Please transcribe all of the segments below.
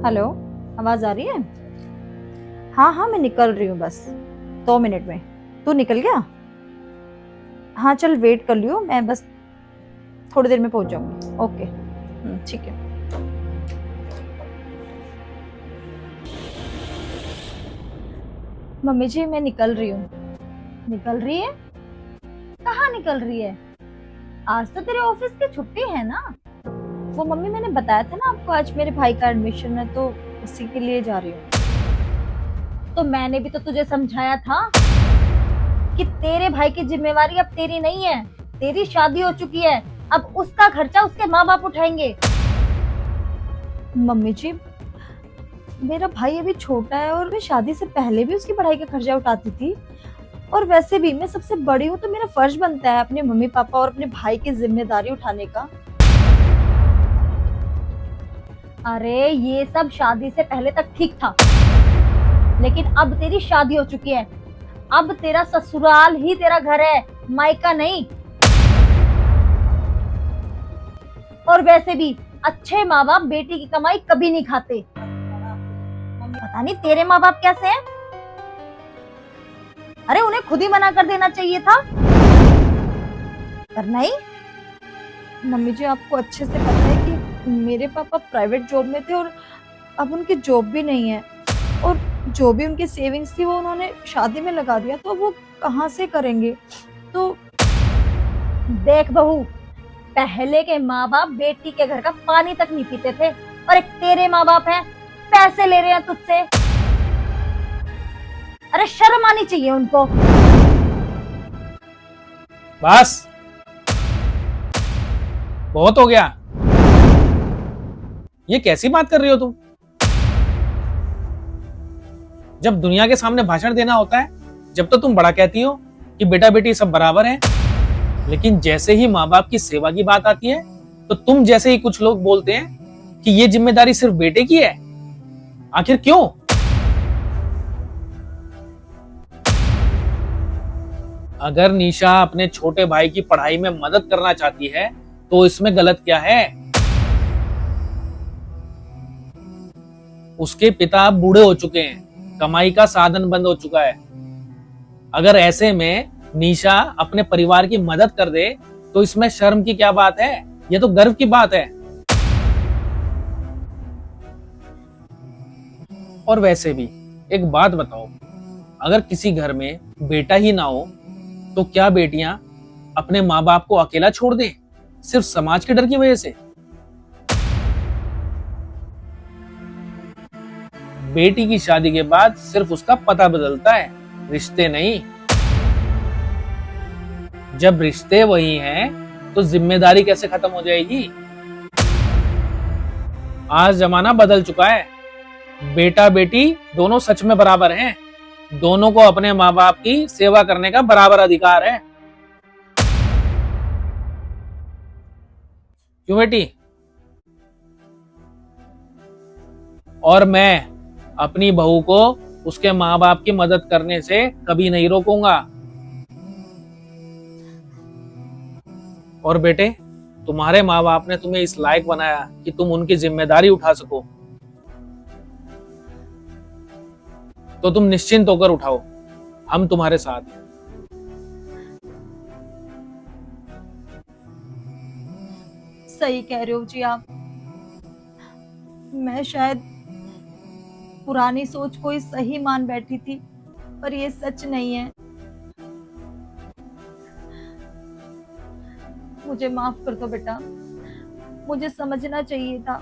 Hello. आवाज आ रही है? हाँ हाँ, मैं निकल रही हूँ बस 2 मिनट में। तू निकल गया? हाँ चल, वेट कर लियो, मैं बस थोड़ी देर में पहुंच जाऊंगी। ओके। ठीक है। मम्मी जी, मैं निकल रही हूँ। निकल रही है? कहाँ निकल रही है? आज तो तेरे ऑफिस की छुट्टी है ना? वो मम्मी, मैंने बताया था ना आपको, आज मेरे भाई का एडमिशन है तो उसी के लिए जा रही हूँ। तो मैंने भी तो तुझे समझाया था कि तेरे भाई की जिम्मेवारी अब तेरी नहीं है। तेरी शादी हो चुकी है, अब उसका खर्चा उसके माँ बाप उठाएंगे। मम्मी जी, मेरा भाई अभी छोटा है और मैं शादी से पहले भी उसकी पढ़ाई का खर्चा उठाती थी। और वैसे भी मैं सबसे बड़ी हूँ तो मेरा फर्ज बनता है अपने मम्मी पापा और अपने भाई की जिम्मेदारी उठाने का। अरे ये सब शादी से पहले तक ठीक था, लेकिन अब तेरी शादी हो चुकी है। अब तेरा ससुराल ही तेरा घर है, मायका नहीं। और वैसे भी अच्छे माँ बाप बेटी की कमाई कभी नहीं खाते। पता नहीं तेरे माँ बाप कैसे हैं। अरे उन्हें खुद ही मना कर देना चाहिए था। पर नहीं। मम्मी जी, आपको अच्छे से पता है कि मेरे पापा प्राइवेट जॉब में थे और अब उनकी जॉब भी नहीं है। और जो भी उनकी सेविंग्स थी वो उन्होंने शादी में लगा दिया, तो वो कहाँ से करेंगे? तो देख बहू, पहले के माँ बाप बेटी के घर का पानी तक नहीं पीते थे, और एक तेरे माँ बाप हैं, पैसे ले रहे हैं तुझसे। अरे शर्म आनी चाहिए उनको। बस बहुत हो गया। ये कैसी बात कर रही हो तुम? जब दुनिया के सामने भाषण देना होता है, जब तो तुम बड़ा कहती हो कि बेटा बेटी सब बराबर हैं, लेकिन जैसे ही माँ बाप की सेवा की बात आती है तो तुम जैसे ही कुछ लोग बोलते हैं कि ये जिम्मेदारी सिर्फ बेटे की है। आखिर क्यों? अगर निशा अपने छोटे भाई की पढ़ाई में मदद करना चाहती है तो इसमें गलत क्या है? उसके पिता अब बूढ़े हो चुके हैं, कमाई का साधन बंद हो चुका है। अगर ऐसे में निशा अपने परिवार की मदद कर दे तो इसमें शर्म की क्या बात है? यह तो गर्व की बात है। और वैसे भी एक बात बताओ, अगर किसी घर में बेटा ही ना हो तो क्या बेटियां अपने माँ बाप को अकेला छोड़ दें सिर्फ समाज के डर की वजह से? बेटी की शादी के बाद सिर्फ उसका पता बदलता है, रिश्ते नहीं। जब रिश्ते वही हैं तो जिम्मेदारी कैसे खत्म हो जाएगी? आज जमाना बदल चुका है। बेटा बेटी दोनों सच में बराबर हैं। दोनों को अपने माँ बाप की सेवा करने का बराबर अधिकार है। क्यों बेटी? और मैं अपनी बहू को उसके माँ बाप की मदद करने से कभी नहीं रोकूंगा। और बेटे, तुम्हारे माँ बाप ने तुम्हें इस लायक बनाया कि तुम उनकी जिम्मेदारी उठा सको, तो तुम निश्चिंत होकर उठाओ। हम तुम्हारे साथ हैं। सही कह रहे हो जी आप। मैं शायद पुरानी सोच को ही सही मान बैठी थी, पर ये सच नहीं है। मुझे माफ कर दो बेटा। मुझे समझना चाहिए था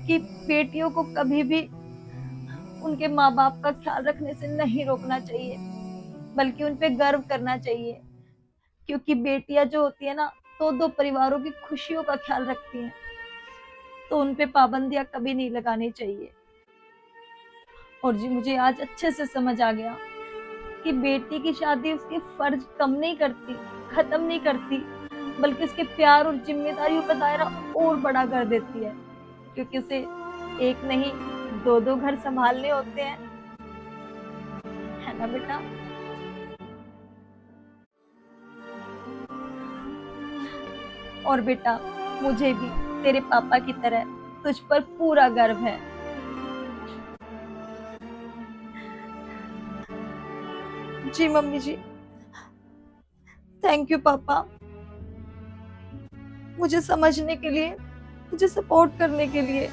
कि बेटियों को कभी भी उनके माँ बाप का ख्याल रखने से नहीं रोकना चाहिए, बल्कि उन पे गर्व करना चाहिए। क्योंकि बेटियां जो होती है ना, तो दो परिवारों की खुशियों का ख्याल रखती हैं। तो उन पे पाबंदियां कभी नहीं लगानी चाहिए। और जी, मुझे आज अच्छे से समझ आ गया कि बेटी की शादी उसके फर्ज कम नहीं करती, खत्म नहीं करती, बल्कि उसके प्यार और जिम्मेदारियों का दायरा और बड़ा कर देती है। क्योंकि उसे एक नहीं, दो दो घर संभालने होते हैं, है ना बेटा? और बेटा, मुझे भी तेरे पापा की तरह तुझ पर पूरा गर्व है। जी मम्मी जी, थैंक यू पापा, मुझे समझने के लिए, मुझे सपोर्ट करने के लिए।